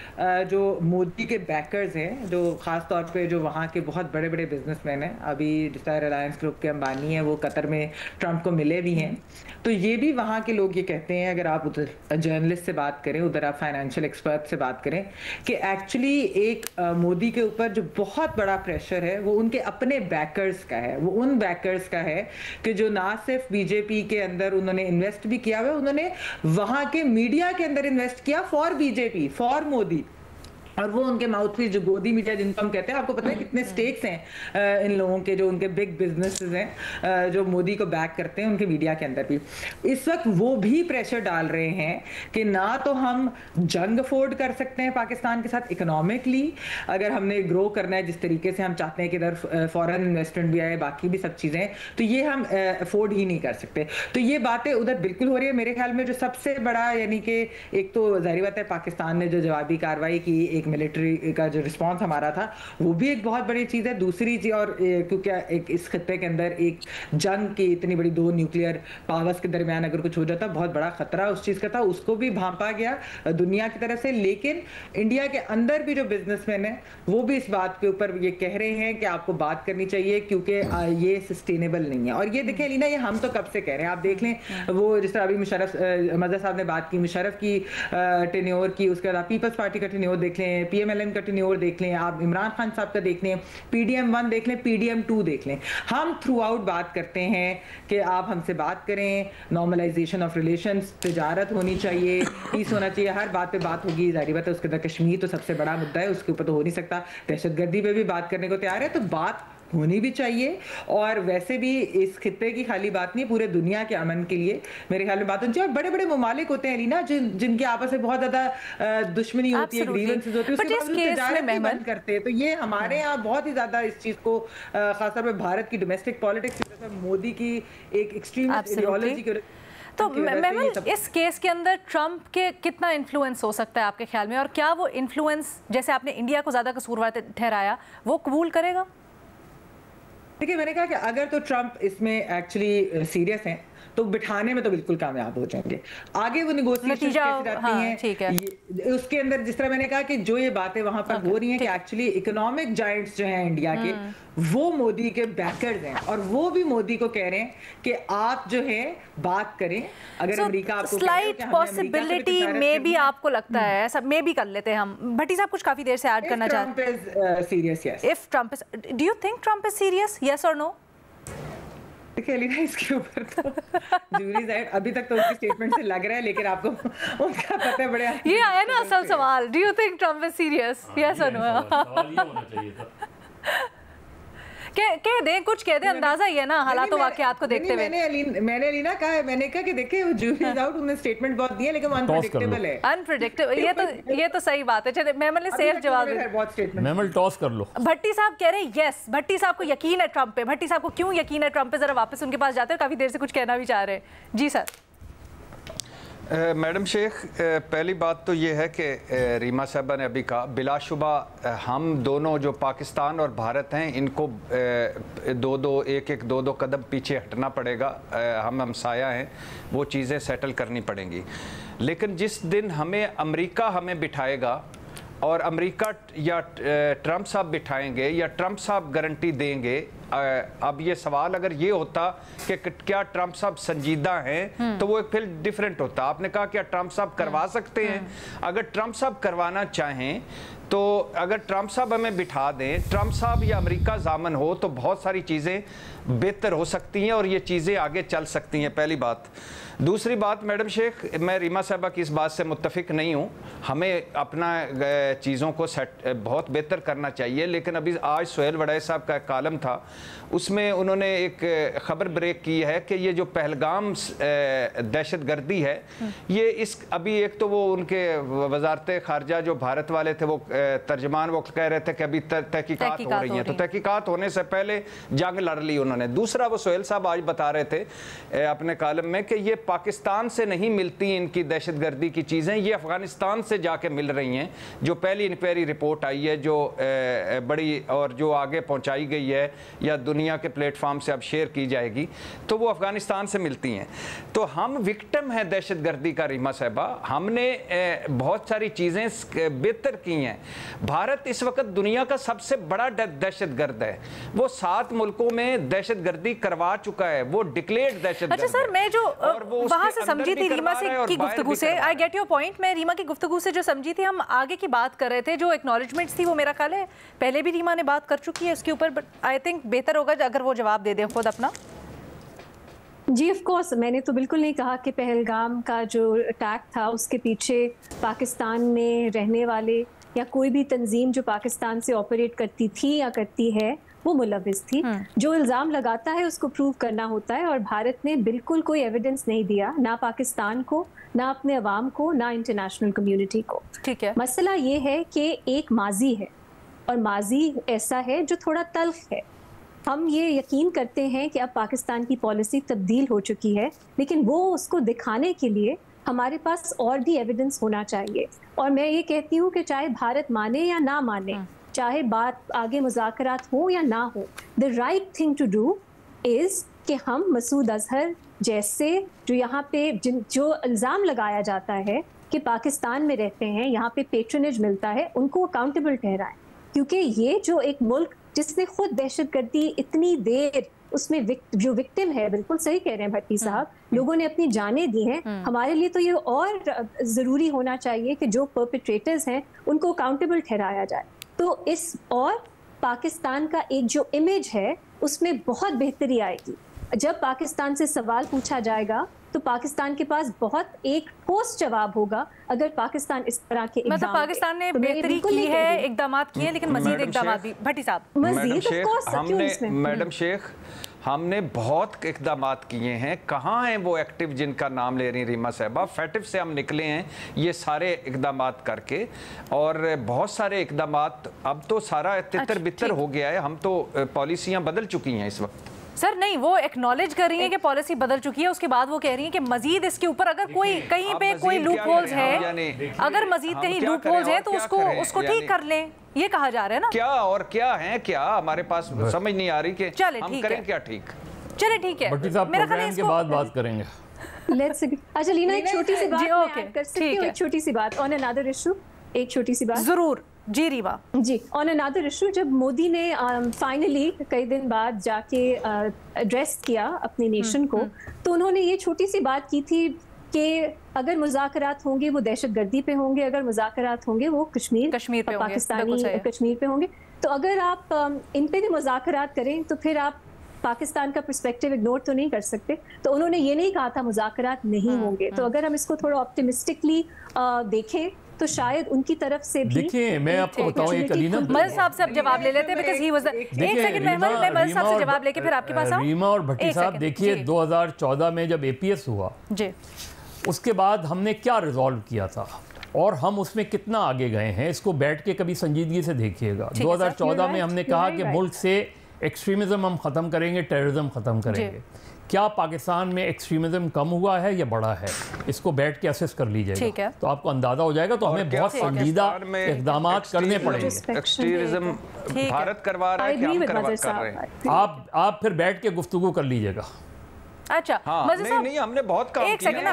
जो मोदी के बैकर्स हैं, जो ख़ास तौर पे जो वहाँ के बहुत बड़े बड़े बिजनेसमैन हैं, अभी जिस तरह रिलायंस ग्रुप के अंबानी हैं वो कतर में ट्रंप को मिले भी हैं, तो ये भी वहाँ के लोग ये कहते हैं, अगर आप उधर जर्नलिस्ट से बात करें, उधर आप फाइनेंशियल एक्सपर्ट से बात करें, कि एक्चुअली एक मोदी के ऊपर जो बहुत बड़ा प्रेशर है वो उनके अपने बैकर्स का है, वो उन बैकर्स का है कि जो ना सिर्फ बीजेपी के अंदर उन्होंने इन्वेस्ट भी किया हुआ, उन्होंने वहां के मीडिया के अंदर इन्वेस्ट किया फॉर बीजेपी, फॉर मोदी, और वो उनके माउथपीस जो गोदी मीडिया जिनको हम कहते हैं, आपको पता है कितने स्टेक्स हैं इन लोगों के, जो उनके बिग बिजनेसेस हैं जो मोदी को बैक करते हैं उनके मीडिया के अंदर भी। इस वक्त वो भी प्रेशर डाल रहे हैं कि ना तो हम जंग अफोर्ड कर सकते हैं पाकिस्तान के साथ इकोनॉमिकली, अगर हमने ग्रो करना है जिस तरीके से हम चाहते हैं कि इधर फॉरेन इन्वेस्टमेंट भी आए, बाकी भी सब चीज़ें, तो ये हम अफोर्ड ही नहीं कर सकते। तो ये बातें उधर बिल्कुल हो रही है। मेरे ख्याल में जो सबसे बड़ा, यानी कि एक तो जाहिर बात है पाकिस्तान ने जो जवाबी कार्रवाई की, एक मिलिट्री का जो रिस्पांस हमारा था, वो भी एक बहुत बड़ी चीज़ है। दूसरी चीज़, और क्योंकि एक इस खत्ते के अंदर एक जंग की इतनी बड़ी, दो न्यूक्लियर पावर्स के दरमियान अगर कुछ हो जाता, बहुत बड़ा खतरा उस चीज़ का था, उसको भी भांपा गया दुनिया की तरफ से। लेकिन इंडिया के अंदर भी जो बिजनेसमैन है वो भी इस बात के ऊपर ये कह रहे हैं कि आपको बात करनी चाहिए क्योंकि ये सस्टेनेबल नहीं है। और ये देखें लीना, ये हम तो कब से कह रहे हैं, आप देख लें वो जिस तरह अभी मुशर्रफ मज़हर साहब ने बात की, मुशर्रफ की टेन्योर की, उसके बाद पीपल्स पार्टी का टेन्योर देख लें, पीएमएलएन का टेन्योर देख लें, आप इमरान खान साहब का देख लें, PDM-1 देख लें, PDM-2 देख लें। हम थ्रू आउट बात करते हैं कि आप हमसे बात करें, नॉर्मलाइजेशन ऑफ रिलेशंस, तिजारत होनी चाहिए, पीस होना चाहिए, हर बात पे बात होगी। जाहिर बात है उसके अंदर कश्मीर तो सबसे बड़ा मुद्दा है, उसके ऊपर तो हो नहीं सकता, दहशतगर्दी पे भी बात करने को तैयार है, तो बात होनी भी चाहिए। और वैसे भी इस खित्ते की खाली बात नहीं, पूरे दुनिया के अमन के लिए मेरे ख्याल में बात होनी चाहिए। और बड़े बड़े ममालिक होते हैं लीना जिनके आपस में बहुत ज्यादा दुश्मनी होती है, ग्रीवेंसेस होती है, उसके बावजूद तिजारत नहीं बंद करते हैं। तो ये हमारे यहाँ बहुत ही ज्यादा इस चीज को खासतौर पर भारत की डोमेस्टिक पॉलिटिक्स, मोदी की एक एक्सट्रीमिस्ट आइडियोलॉजी की। तो महमल, इस केस के अंदर ट्रंप के कितना इन्फ्लुएंस हो सकता है आपके ख्याल में, और क्या वो इन्फ्लुएंस, जैसे आपने इंडिया को ज्यादा कसूरवार ठहराया, वो कबूल करेगा? देखिए, मैंने कहा कि अगर तो ट्रंप इसमें एक्चुअली सीरियस हैं तो बिठाने में तो बिल्कुल कामयाब हो जाएंगे। आगे वो नेगोशिएशन कैसे जाती हैं, उसके अंदर जिस तरह मैंने कहा कि जो ये बातें वहां पर हो रही हैं कि एक्चुअली इकोनॉमिक जायंट्स जो हैं इंडिया के, वो मोदी के बैकर्स हैं, और वो भी मोदी को कह रहे हैं कि आप जो है बात करें। अगर अमेरिका आपको स्लाइट पॉसिबिलिटी में भी आपको लगता है ऐसा, में भी कर लेते हैं हम। भट्टी साहब कुछ काफी देर से ऐड करना चाहते हैं। Serious, yes. If Trump is, do you think Trump is serious, yes और नो? देखिए लीना, इसके ऊपर तो जूरी साइड अभी तक तो उसकी स्टेटमेंट से लग रहा है, लेकिन आपको उनका पता है बड़े ये आया ना असल सवाल, do you think Trump is serious, yes और नो? कह दें, कुछ कह दें, अंदाजा ही है ना हालात वाकयात को देखते हुए। मैंने अलीना कहा, मैंने कहा कि देखिए वो जूरी इज आउट, उन्होंने स्टेटमेंट बहुत दिया लेकिन अनप्रेडिक्टेबल है। अनप्रेडिक्टेबल, ये तो सही बात है। चलिए मेमल ने सेफ जवाब दिया। मेमल टॉस कर लो। भट्टी साहब कह रहे हैं यस, भट्टी साहब को यकीन है ट्रंप पे। भट्टी साहब को क्यों यकीन है ट्रंप पे, जरा वापस उनके पास जाते हैं, काफी देर से कुछ कहना भी चाह रहे हैं। जी सर। मैडम शेख, पहली बात तो ये है कि रीमा साहबा ने अभी कहा, बिलाशुबा हम दोनों जो पाकिस्तान और भारत हैं इनको दो दो कदम पीछे हटना पड़ेगा। हम हमसाया हैं, वो चीज़ें सेटल करनी पड़ेंगी। लेकिन जिस दिन अमेरिका हमें बिठाएगा और अमेरिका या ट्रंप साहब बिठाएंगे या ट्रंप साहब गारंटी देंगे, अब ये सवाल अगर ये होता कि क्या ट्रंप साहब संजीदा हैं तो वो एक फिर डिफरेंट होता। आपने कहा क्या ट्रंप साहब करवा सकते हैं? अगर ट्रंप साहब करवाना चाहें तो अगर ट्रंप साहब हमें बिठा दें, ट्रंप साहब या अमेरिका जामन हो, तो बहुत सारी चीज़ें बेहतर हो सकती हैं और ये चीज़ें आगे चल सकती हैं। पहली बात। दूसरी बात मैडम शेख, मैं रीमा साहबा की इस बात से मुत्तफिक नहीं हूँ। हमें अपना चीज़ों को बहुत बेहतर करना चाहिए। लेकिन अभी आज सुहेल वड़ाई साहब का एक था, उसमें उन्होंने एक ख़बर ब्रेक की है कि ये जो पहलगाम दहशतगर्दी है, ये अभी एक तो वो उनके वजारत ख़ारजा जो भारत वाले थे वो तर्जमान वो कह रहे थे कि अभी तहकीकात हो रही हैं, तो तहकीकात होने से पहले जंग लड़ ली उन्होंने। दूसरा वो सुहेल साहब आज बता रहे थे अपने कालम में कि ये पाकिस्तान से नहीं मिलती इनकी दहशतगर्दी की चीज़ें, ये अफ़गानिस्तान से जाके मिल रही हैं। जो पहली इंक्वायरी रिपोर्ट आई है जो बड़ी और जो आगे पहुंचाई गई है या दुनिया के प्लेटफॉर्म से अब शेयर की जाएगी, तो वो अफ़गानिस्तान से मिलती हैं। तो हम विक्टिम हैं दहशतगर्दी का रीमा साहबा। हमने बहुत सारी चीज़ें बेहतर की हैं। भारत इस वक्त दुनिया का सबसे बड़ा दहशतगर्द है। वो 7 मुल्कों में दहशतगर्दी करवा चुका है, वो डिक्लेयर्ड दहशतगर्द। अच्छा सर, मैं जो वहां से समझी थी रीमा से की गुफ्तगू से, आई गेट योर पॉइंट, मैं रीमा की गुफ्तगू से जो समझी थी, हम आगे की बात कर रहे थे, जो एक्नॉलेजमेंट्स थी वो मेरा ख्याल है पहले भी रीमा ने बात कर चुकी है इसके ऊपर, बट आई थिंक बेहतर होगा अगर वो जवाब दे दें खुद अपना। जी ऑफ कोर्स, मैंने तो बिल्कुल नहीं कहा कि पहलगाम का जो अटैक था उसके पीछे पाकिस्तान में रहने वाले या कोई भी तंजीम जो पाकिस्तान से ऑपरेट करती थी या करती है वो मुलविस थी। जो इल्ज़ाम लगाता है उसको प्रूव करना होता है, और भारत ने बिल्कुल कोई एविडेंस नहीं दिया, ना पाकिस्तान को, ना अपने अवाम को, ना इंटरनेशनल कम्युनिटी को। ठीक है। मसला ये है कि एक माजी है और माजी ऐसा है जो थोड़ा तल्ख है। हम ये यकीन करते हैं कि अब पाकिस्तान की पॉलिसी तब्दील हो चुकी है, लेकिन वो उसको दिखाने के लिए हमारे पास और भी एविडेंस होना चाहिए। और मैं ये कहती हूँ कि चाहे भारत माने या ना माने, चाहे बात आगे मुज़ाकरात हो या ना हो, the right thing to do is कि हम मसूद अजहर जैसे जो यहाँ पे जो इल्ज़ाम लगाया जाता है कि पाकिस्तान में रहते हैं, यहाँ पे पेट्रोनेज मिलता है, उनको अकाउंटेबल ठहराएं। क्योंकि ये जो एक मुल्क जिसने खुद दहशतगर्दी इतनी देर उसमें जो विक्टिम है, बिल्कुल सही कह रहे हैं भट्टी साहब, लोगों ने अपनी जानें दी हैं। हमारे लिए तो ये और ज़रूरी होना चाहिए कि जो परपेट्रेटर्स हैं उनको अकाउंटेबल ठहराया जाए। तो इस और पाकिस्तान का एक जो इमेज है उसमें बहुत बेहतरी आएगी। जब पाकिस्तान से सवाल पूछा जाएगा तो पाकिस्तान के पास बहुत एक ठोस जवाब होगा। अगर पाकिस्तान इस तरह के मतलब पाकिस्तान ने बेहतरी की है, इकदामात किए, लेकिन मजीद इकदामात भी भट्टी साहब मजीद मैडम शेख हमने बहुत इकदामात किए हैं। कहाँ हैं वो एक्टिव जिनका नाम ले रही रीमा साहबा? फैटिव से हम निकले हैं ये सारे इकदामात करके, और बहुत सारे इकदामात, अब तो सारा तितर बितर हो गया है। हम तो पॉलिसियाँ बदल चुकी हैं इस वक्त। सर नहीं, वो एक्नॉलेज कर रही है कि पॉलिसी बदल चुकी है, उसके बाद वो कह रही है कि मजीद इसके ऊपर अगर कोई कहीं पे कोई लूप होल्स है, अगर मजीद कहीं लूप होल्स है तो उसको ठीक कर लें, ये कहा जा रहा है ना। क्या और क्या है, क्या हमारे पास समझ नहीं आ रही कि हम करें क्या ठीक। चले ठीक है, मेरा ख्याल है के बाद बात करेंगे। अच्छा लीना, एक छोटी सी बात कर सकती हूं, एक छोटी सी बात ऑन अनदर इशू, एक छोटी सी बात जरूर। जी रीवा जी, ऑन अनदर इशू, जब मोदी ने फाइनली कई दिन बाद जाके एड्रेस किया अपनी नेशन को, तो उन्होंने ये छोटी सी बात की थी कि अगर मुज़ाकरात होंगे वो दहशतगर्दी पे होंगे, अगर मुज़ाकरात होंगे वो कश्मीर पे पाकिस्तानी कश्मीर पे होंगे। तो अगर आप इन पे भी मुज़ाकरात करें तो फिर आप पाकिस्तान का पर्सपेक्टिव इग्नोर तो नहीं कर सकते। तो उन्होंने ये नहीं कहा था मुज़ाकरात नहीं होंगे। तो अगर हम इसको थोड़ा ऑप्टिमिस्टिकली देखें तो शायद उनकी तरफ से भी। देखिए मैं आपको बताऊं ये कलीना, मलिक साहब से अब जवाब ले लेते हैं बिकॉज़ ही वाज एक सेकंड मैं मलिक साहब से जवाब लेके फिर आपके पास आऊं। रीमा और भट्टी साहब देखिए 2014 में जब एपीएस हुआ जी, उसके बाद हमने क्या रिजॉल्व किया था और हम उसमें कितना आगे गए हैं, इसको बैठ के कभी संजीदगी से देखिएगा। 2014 में हमने कहा कि मुल्क से एक्सट्रीमिज्म हम ख़त्म करेंगे, टेररिज्म ख़त्म करेंगे। क्या पाकिस्तान में एक्सट्रीमिज्म कम हुआ है या बढ़ा है, इसको बैठ के असेस कर लीजिएगा तो आपको अंदाज़ा हो जाएगा। तो हमें बहुत संजीदा इक़दाम करने पड़ेंगे। एक्सट्रीमिज्म भारत करवा रहा है कि हम कर रहे हैं? आप फिर बैठ के गुफ्तगू कर लीजिएगा। अच्छा नहीं हमने बहुत काम एक सेकंड ना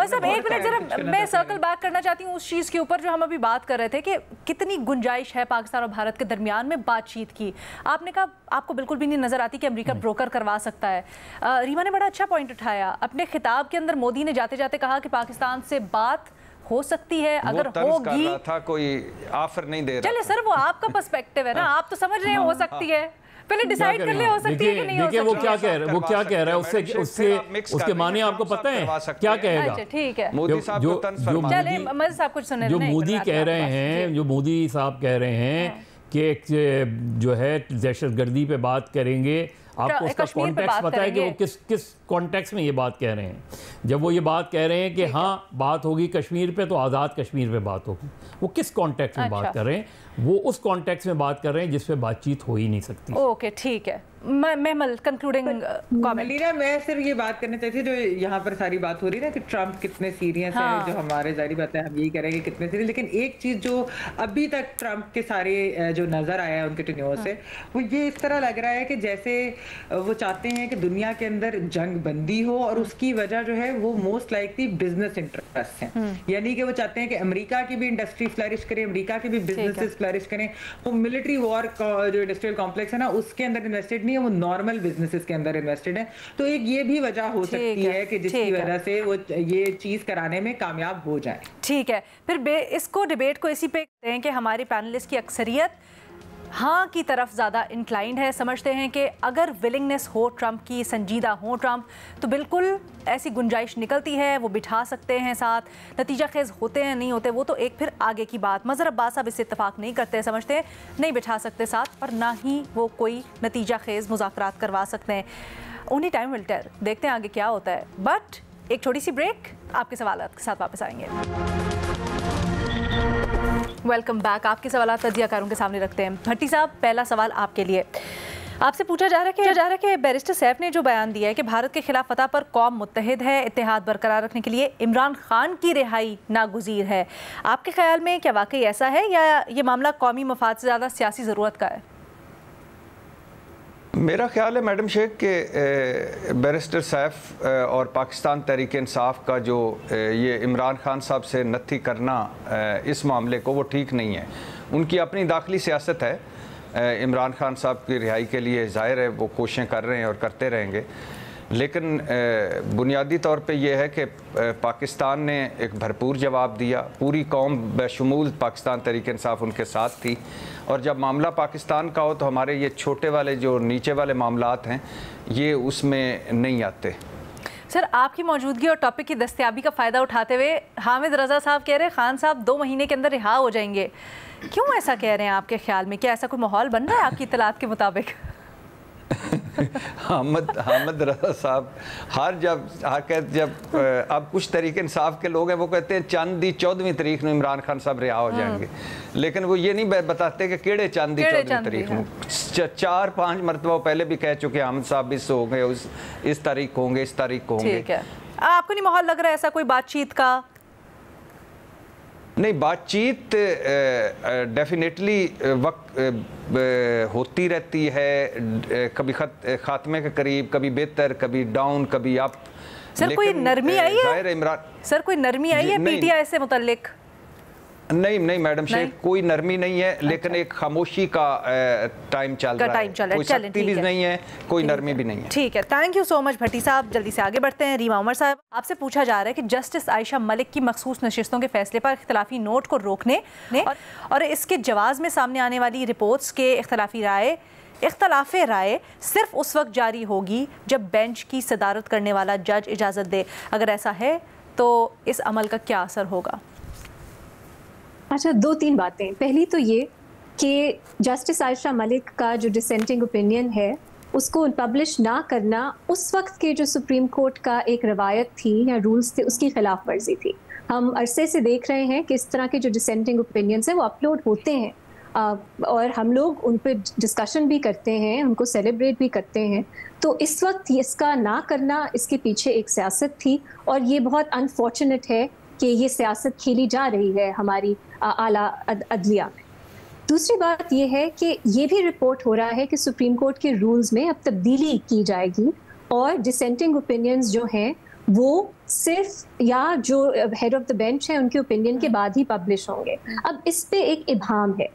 साहब, एक मिनट जरा मैं सर्कल बैक करना चाहती हूँ उस चीज़ के ऊपर जो हम अभी बात कर रहे थे कि कितनी गुंजाइश है पाकिस्तान और भारत के दरमियान में बातचीत की। आपने कहा आपको बिल्कुल भी नहीं नजर आती कि अमेरिका ब्रोकर करवा सकता है। रीमा ने बड़ा अच्छा पॉइंट उठाया अपने खिताब के अंदर। मोदी ने जाते जाते कहा कि पाकिस्तान से बात हो सकती है, अगर होगी था कोई ऑफर नहीं दे रहा। चले सर वो आपका पर्सपेक्टिव है ना, आप तो समझ रहे हैं हो सकती है, पहले डिसाइड कर ले हो सकती है कि नहीं हो सकती। वो क्या कह रहा है, उसके माने आपको पता है क्या कहेगा? ठीक है, मोदी साहब जो मोदी कह रहे हैं, जो मोदी साहब कह रहे हैं कि जो है दहशतगर्दी पे बात करेंगे। आपको उसका कॉन्टेक्स्ट पता है कि वो किस कॉन्टेक्स्ट में ये बात कह रहे हैं? जब वो ये बात कह रहे हैं कि हाँ बात होगी कश्मीर पे तो आज़ाद कश्मीर पे बात होगी, वो किस कॉन्टेक्स्ट में बात कर रहे हैं? वो उस कॉन्टेक्स्ट में बात कर रहे हैं जिस पे बातचीत हो ही नहीं सकती। ओके ठीक है, मैं कंक्लूडिंग कमेंट मैं सिर्फ ये बात करना चाहती थी, जो यहाँ पर सारी बात हो रही है ना कि ट्रम्प कितने सीरियस है, जो हमारे जारी बात है हम यही करेंगे कितने सीरियस। लेकिन एक चीज जो अभी तक ट्रम्प के सारे जो नजर आया है उनके टेन्योर से, वो ये इस तरह लग रहा है कि जैसे वो चाहते हैं कि दुनिया के अंदर जंग बंदी हो और उसकी वजह जो है वो मोस्ट लाइकली बिजनेस इंटरेस्ट है। यानी कि वो चाहते हैं कि अमेरिका की भी इंडस्ट्री फ्लरिश करे, अमेरिका के भी बिजनेसेस फ्लरिश करें। वो मिलिट्री वॉर जो इंडस्ट्रियल कॉम्प्लेक्स है ना उसके अंदर इन्वेस्टेड नहीं, वो नॉर्मल बिजनेसेस के अंदर इन्वेस्टेड है। तो एक ये भी वजह हो सकती है कि जिसकी वजह से वो ये चीज कराने में कामयाब हो जाए। ठीक है, फिर इसको डिबेट को इसी पे कहते हैं कि हमारे पैनलिस्ट की अक्सरियत हाँ की तरफ ज़्यादा इंक्लाइंड है। समझते हैं कि अगर विलिंगनेस हो ट्रंप की, संजीदा हो ट्रंप, तो बिल्कुल ऐसी गुंजाइश निकलती है, वो बिठा सकते हैं साथ। नतीजा खेज़ होते हैं नहीं होते वो तो एक फिर आगे की बात। मज़हर अब्बास साहब इससे इत्तेफाक नहीं करते, समझते हैं नहीं बिठा सकते साथ और ना ही वो कोई नतीजा खेज़ मुज़ाकरात करवा सकते हैं। ओनली टाइम विल टेल, देखते हैं आगे क्या होता है। बट एक छोटी सी ब्रेक, आपके सवालात के साथ वापस आएंगे। Welcome back. आपके सवाल तजियाकारों के सामने रखते हैं। भट्टी साहब, पहला सवाल आपके लिए। आपसे पूछा जा रहा है कि बैरिस्टर सैफ ने जो बयान दिया है कि भारत के खिलाफ फतह पर कौम मुत्तहिद है, इत्तेहाद बरकरार रखने के लिए इमरान खान की रिहाई नागुज़ीर है। आपके ख्याल में क्या वाकई ऐसा है या ये मामला कौमी मफाद से ज़्यादा सियासी ज़रूरत का है? मेरा ख्याल है मैडम शेख के बैरिस्टर सैफ और पाकिस्तान तहरीक इंसाफ का जो ये इमरान खान साहब से नत्थी करना इस मामले को, वो ठीक नहीं है। उनकी अपनी दाखिली सियासत है। इमरान खान साहब की रिहाई के लिए ज़ाहिर है वो कोशिशें कर रहे हैं और करते रहेंगे, लेकिन बुनियादी तौर पे ये है कि पाकिस्तान ने एक भरपूर जवाब दिया। पूरी कौम बशमूल पाकिस्तान तहरीक इंसाफ उनके साथ थी, और जब मामला पाकिस्तान का हो तो हमारे ये छोटे वाले जो नीचे वाले मामलात हैं ये उसमें नहीं आते। सर, आपकी मौजूदगी और टॉपिक की दस्तयाबी का फ़ायदा उठाते हुए हामिद रज़ा साहब कह रहे हैं खान साहब 2 महीने के अंदर रिहा हो जाएंगे। क्यों ऐसा कह रहे हैं? आपके ख्याल में क्या ऐसा कोई माहौल बन रहा है आपकी इत्तलात के मुताबिक? हामिद रज़ा साहब जब अब कुछ तरीके इंसाफ के लोग हैं वो कहते हैं चांदी 14वीं तारीख में इमरान खान साहब रिहा हो जाएंगे, लेकिन वो ये नहीं बताते कि केड़े चांदी 14वीं तारीख में। 4-5 मरतबा पहले भी कह चुके हामिद साहब इस हो गए, इस तारीख होंगे, इस तारीख को होंगे। ठीक है, आपको नहीं माहौल लग रहा है ऐसा कोई बातचीत का? नहीं, बातचीत डेफिनेटली वक्त होती रहती है, कभी खात्मे के करीब, कभी बेहतर, कभी डाउन, कभी अप। सर, कोई नरमी आई है? सर, कोई नरमी आई है पीटीआई से मुतल्लिक? नहीं मैडम शेख, कोई नरमी नहीं है, लेकिन एक खामोशी का टाइम चल रहा है। कोई सख्ती भी नहीं है, कोई नरमी भी नहीं है। ठीक है, थैंक यू सो मच भट्टी साहब। जल्दी से आगे बढ़ते हैं। रीमा उमर साहब, आपसे पूछा जा रहा है कि जस्टिस आयशा मलिक की मखसूस नशिस्तों के फैसले पर इख्तलाफी नोट को रोकने और इसके जवाब में सामने आने वाली रिपोर्ट्स के इख्तलाफी राय इख्तलाफ राय सिर्फ उस वक्त जारी होगी जब बेंच की सदारत करने वाला जज इजाज़त दे। अगर ऐसा है तो इस अमल का क्या असर होगा? अच्छा, 2-3 बातें। पहली तो ये कि जस्टिस आयशा मलिक का जो डिसेंटिंग ओपिनियन है उसको पब्लिश ना करना उस वक्त के जो सुप्रीम कोर्ट का एक रवायत थी या रूल्स थे उसकी खिलाफ वर्जी थी। हम अरसे से देख रहे हैं कि इस तरह के जो डिसेंटिंग ओपिनियंस हैं वो अपलोड होते हैं और हम लोग उन पर डिस्कशन भी करते हैं, उनको सेलिब्रेट भी करते हैं। तो इस वक्त इसका ना करना, इसके पीछे एक सियासत थी और ये बहुत अनफॉर्चुनेट है कि ये सियासत खेली जा रही है हमारी आला अदलिया में। दूसरी बात ये है कि ये भी रिपोर्ट हो रहा है कि सुप्रीम कोर्ट के रूल्स में अब तब्दीली की जाएगी और डिसेंटिंग ओपिनियंस जो हैं वो सिर्फ या जो हेड ऑफ द बेंच है उनके ओपिनियन के बाद ही पब्लिश होंगे। अब इस पे एक इबाम है।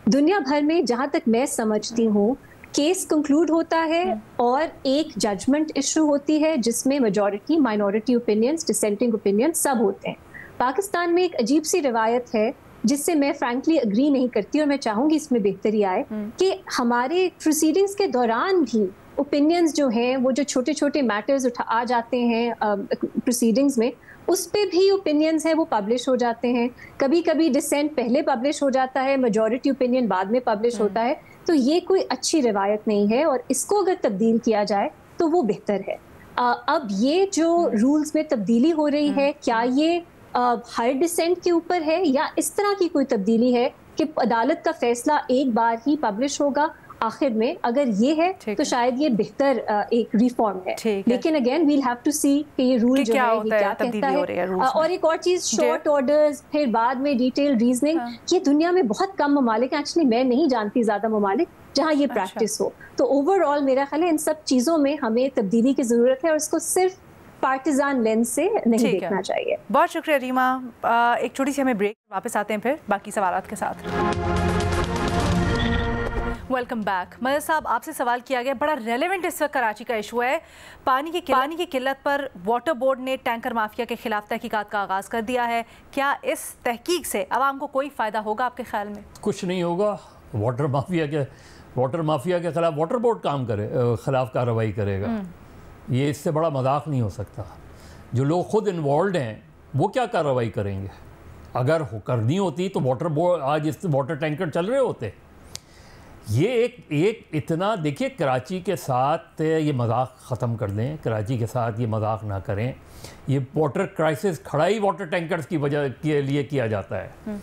दुनिया भर में जहाँ तक मैं समझती हूँ केस कंक्लूड होता है और एक जजमेंट इशू होती है जिसमें majority, minority opinions, dissenting opinions सब होते हैं। पाकिस्तान में एक अजीब सी रिवायत है जिससे मैं फ्रैंकली अग्री नहीं करती और मैं चाहूँगी इसमें बेहतरी आए कि हमारे प्रोसीडिंग्स के दौरान भी ओपिनियंस जो हैं वो जो छोटे छोटे मैटर्स आ जाते हैं प्रोसीडिंग्स में, उस पे भी ओपिनियंस हैं वो पब्लिश हो जाते हैं। कभी कभी डिसेंट पहले पब्लिश हो जाता है, मेजॉरिटी ओपिनियन बाद में पब्लिश होता है। तो ये कोई अच्छी रिवायत नहीं है और इसको अगर तब्दील किया जाए तो वो बेहतर है। अब ये जो रूल्स में तब्दीली हो रही है, क्या ये हर डिसेंट के ऊपर है या इस तरह की कोई तब्दीली है कि अदालत का फैसला एक बार ही पब्लिश होगा आखिर में? अगर ये है तो शायद ये बेहतर एक रिफॉर्म है। लेकिन अगेन वील हैव टू सी कि ये रूल जो है ये क्या कहता है। और एक और चीज, शॉर्ट ऑर्डर्स फिर बाद में डिटेल रीजनिंग, ये दुनिया में बहुत कम ममालिक हैं, एक्चुअली मैं नहीं जानती ज्यादा ममालिक जहाँ ये प्रैक्टिस हो। तो ओवरऑल मेरा ख्याल है इन सब चीजों में हमें तब्दीली की जरूरत है और इसको सिर्फ पार्टिजान लेंस से नहीं देखना चाहिए। बहुत शुक्रिया रीमा। एक छोटी सी हमें ब्रेक, वापस आते हैं फिर बाकी सवालात के साथ। Welcome back. मदद साहब, आपसे सवाल किया गया, बड़ा रेलेवेंट इस वक्त कराची का इशू है। पानी की किल्लत पर वाटर बोर्ड ने टैंकर माफिया के खिलाफ तहकीकात का आगाज़ कर दिया है। क्या इस तहकीक से आवाम को कोई फ़ायदा होगा आपके ख्याल में? कुछ नहीं होगा। वाटर माफिया के खिलाफ वाटर बोर्ड काम करे, खिलाफ कार्रवाई करेगा। ये इससे बड़ा मजाक नहीं हो सकता। जो लोग खुद इन्वॉल्व हैं वो क्या कार्रवाई करेंगे? अगर करनी होती तो वाटर बोर्ड आज इस वाटर टैंकर चल रहे होते। ये एक इतना, देखिए कराची के साथ ये मजाक ख़त्म कर दें, कराची के साथ ये मजाक ना करें। ये वाटर क्राइसिस खड़ा ही वाटर टैंकर्स की वजह के लिए किया जाता है।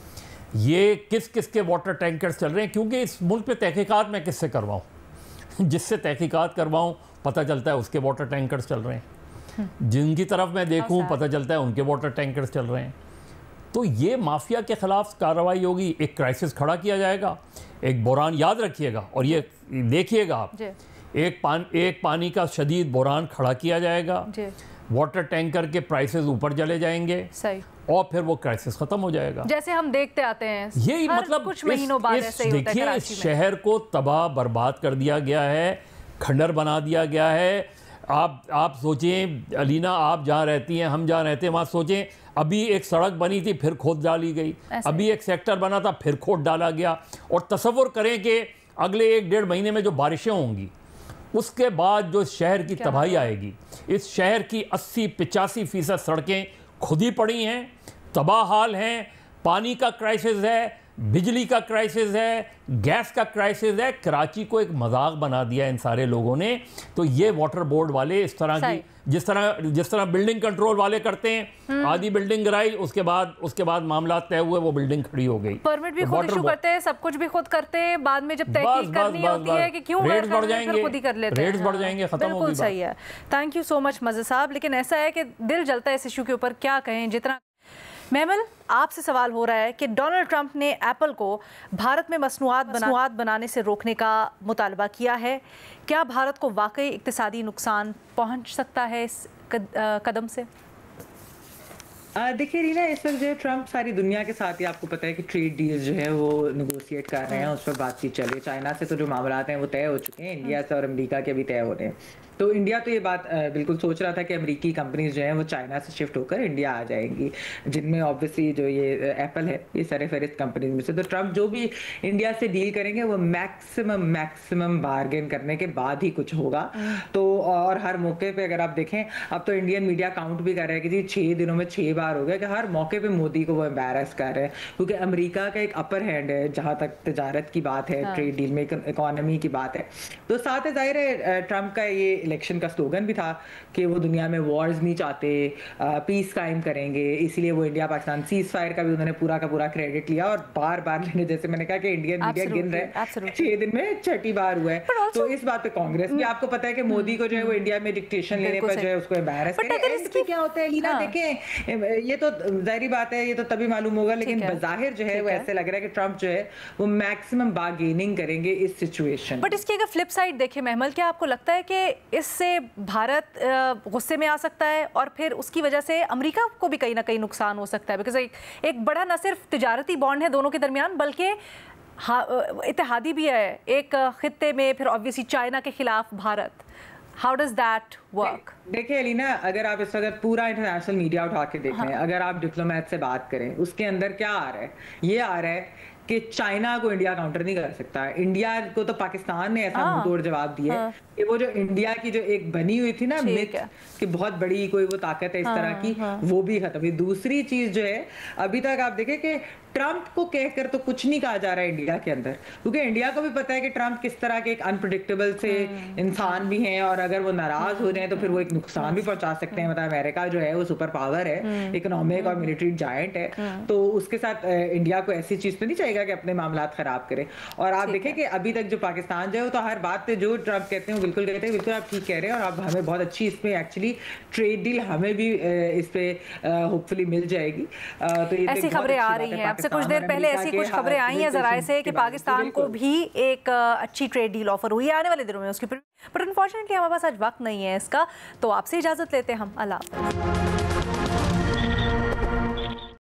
ये किस किस के वाटर टैंकर्स चल रहे हैं, क्योंकि इस मुल्क पे तहकीकात मैं किससे करवाऊँ? जिससे तहकीकात करवाऊँ पता चलता है उसके वाटर टैंकर्स चल रहे हैं, जिनकी तरफ मैं देखूं पता चलता है उनके वाटर टैंकर्स चल रहे हैं। तो ये माफिया के खिलाफ कार्रवाई होगी, एक क्राइसिस खड़ा किया जाएगा, एक बुरान याद रखिएगा और ये देखिएगा आप, एक पानी का शदीद बुरान खड़ा किया जाएगा, वाटर टैंकर के प्राइसेस ऊपर चले जाएंगे, सही, और फिर वो क्राइसिस खत्म हो जाएगा। जैसे हम देखते आते हैं यही मतलब कुछ महीनों बाद ऐसे ही होता है। देखिए, इस शहर को तबाह बर्बाद कर दिया गया है, खंडर बना दिया गया है। आप सोचें अलीना, आप जहाँ रहती हैं, हम जहाँ रहते हैं वहाँ सोचें, अभी एक सड़क बनी थी फिर खोद डाली गई, अभी एक सेक्टर बना था फिर खोद डाला गया। और तसव्वुर करें कि अगले 1-1.5 महीने में जो बारिशें होंगी उसके बाद जो शहर की तबाही आएगी। इस शहर की 80-85% सड़कें खुद ही पड़ी हैं, तबाह हाल हैं, पानी का क्राइसिस है, बिजली का क्राइसिस है, गैस का क्राइसिस है। कराची को एक मजाक बना दिया इन सारे लोगों ने। तो ये वाटर बोर्ड वाले इस तरह की, जिस तरह बिल्डिंग कंट्रोल वाले करते हैं, आधी बिल्डिंग गिराई, उसके बाद मामला तय हुए, वो बिल्डिंग खड़ी हो गई, परमिट भी खुद इशू करते हैं, सब कुछ भी खुद करते हैं, बाद में जब तहकीक करनी होती है कि क्यों रेट्स बढ़ जाएंगे, खुद ही कर लेते हैं, रेट्स बढ़ जाएंगे, खत्म होगी बात। बिल्कुल सही है। थैंक यू सो मच मज़े साहब। लेकिन ऐसा है कि दिल जलता है इस इशू के ऊपर, क्या कहें। जितना महमल, आपसे सवाल हो रहा है कि डोनाल्ड ट्रंप ने एप्पल को भारत में मसनूआत बनाने से रोकने का मुतालबा किया है। क्या भारत को वाकई इक्तिसादी नुकसान पहुंच सकता है इस कदम से? देखिए रीना, इस वक्त जो है ट्रंप सारी दुनिया के साथ ही, आपको पता है कि ट्रेड डील्स जो है वो नेगोशिएट कर रहे हैं, उस पर बातचीत चल रही है। चाइना से तो जो मामला हैं वो तय हो चुके हैं, इंडिया से और अमेरिका के भी तय हो रहे हैं। तो इंडिया तो ये बात बिल्कुल सोच रहा था कि अमेरिकी कंपनीज जो हैं वो चाइना से शिफ्ट होकर इंडिया आ जाएंगी, जिनमें ऑब्वियसली जो ये एप्पल है ये सरफहरिस्त कंपनीज में से। तो ट्रम्प जो भी इंडिया से डील करेंगे वो मैक्सिमम बार्गेन करने के बाद ही कुछ होगा। तो और हर मौके पे अगर आप देखें, अब तो इंडियन मीडिया काउंट भी कर रहा है कि जी 6 दिनों में 6 बार हो गया कि हर मौके पे मोदी को वो एम्बैरस कर रहे हैं, क्योंकि अमेरिका का एक अपर हैंड है जहां तक तजारत की बात है, ट्रेड डील में, इकोनॉमी की बात है। तो साथ ही जाहिर है ट्रम्प का ये इलेक्शन का स्लोगन भी था कि वो दुनिया में वॉर्स नहीं चाहते, पीस कायम करेंगे, इसलिए वो इंडिया पाकिस्तान सीज फायर का भी उन्होंने पूरा का पूरा क्रेडिट लिया और बार बार लेने, जैसे मैंने कहा कि इंडियन मीडिया गिन रहे हैं 6 दिन में 6ठी बार हुआ है। तो इस बात पे कांग्रेस भी, आपको पता है कि मोदी को जो है वो इंडिया में डिक्टेशन लेने पर जो है उसको एम्बैरस करें। क्या होता है लीना, देखें ये तो जाहिर बात है, ये तो तभी मालूम होगा, लेकिन बज़ाहिर जो है वो ऐसे लग रहा है कि ट्रम्प जो है वो मैक्सिमम बार्गेनिंग करेंगे इस सिचुएशन। बट इसकी अगर फ्लिप साइड देखें महमल, क्या आपको लगता है कि इससे भारत गुस्से में आ सकता है और फिर उसकी वजह से अमेरिका को भी कहीं ना कहीं नुकसान हो सकता है? बिकॉज एक बड़ा न सिर्फ तिजारती बॉन्ड है दोनों के दरमियान, बल्कि इत्तेहादी भी है एक खित्ते में, फिर ऑब्वियसली चाइना के खिलाफ Bharat. How does that work? देखिए अलीना, अगर आप इस वक्त पूरा इंटरनेशनल मीडिया उठा के देखें, अगर आप डिप्लोमेट से बात करें, उसके अंदर क्या आ रहा है? ये आ रहा है कि चाइना को इंडिया काउंटर नहीं कर सकता। इंडिया को तो पाकिस्तान ने ऐसा मुंह तोड़ जवाब दिया कि वो जो इंडिया की जो एक बनी हुई थी ना मिथ कि बहुत बड़ी कोई वो ताकत है इस तरह की, वो भी खत्म हुई। दूसरी चीज जो है, अभी तक आप देखें कि ट्रम्प को कहकर तो कुछ नहीं कहा जा रहा है इंडिया के अंदर, क्योंकि इंडिया को भी पता है कि ट्रम्प किस तरह के एक अनप्रेडिक्टेबल से इंसान भी हैं, और अगर वो नाराज हो रहे हैं तो फिर वो एक नुकसान भी पहुंचा सकते हैं। मतलब अमेरिका जो है वो सुपर पावर है, इकोनॉमिक और मिलिट्री जायंट है, तो उसके साथ इंडिया को ऐसी चीज तो नहीं चाहिएगा कि अपने मामला खराब करे। और आप देखें कि अभी तक जो पाकिस्तान जो है वो तो हर बात पे जो ट्रम्प कहते हैं वो बिल्कुल कहते हैं, बिल्कुल आप ठीक कह रहे हैं, और आप हमें बहुत अच्छी इसमें एक्चुअली ट्रेड डील हमें भी इस पे होपफुली मिल जाएगी। तो ये ऐसी खबरें आ रही हैं, आपसे कुछ देर पहले ऐसी कुछ खबरें आई हैं जराए से कि पाकिस्तान को भी एक अच्छी ट्रेड डील ऑफर हुई है आने वाले दिनों में उसकी, बट अनफॉर्चुनेटली हमारे पास आज वक्त नहीं है इसका, तो आपसे इजाजत लेते हैं हम। अल्लाह हाफ़िज़।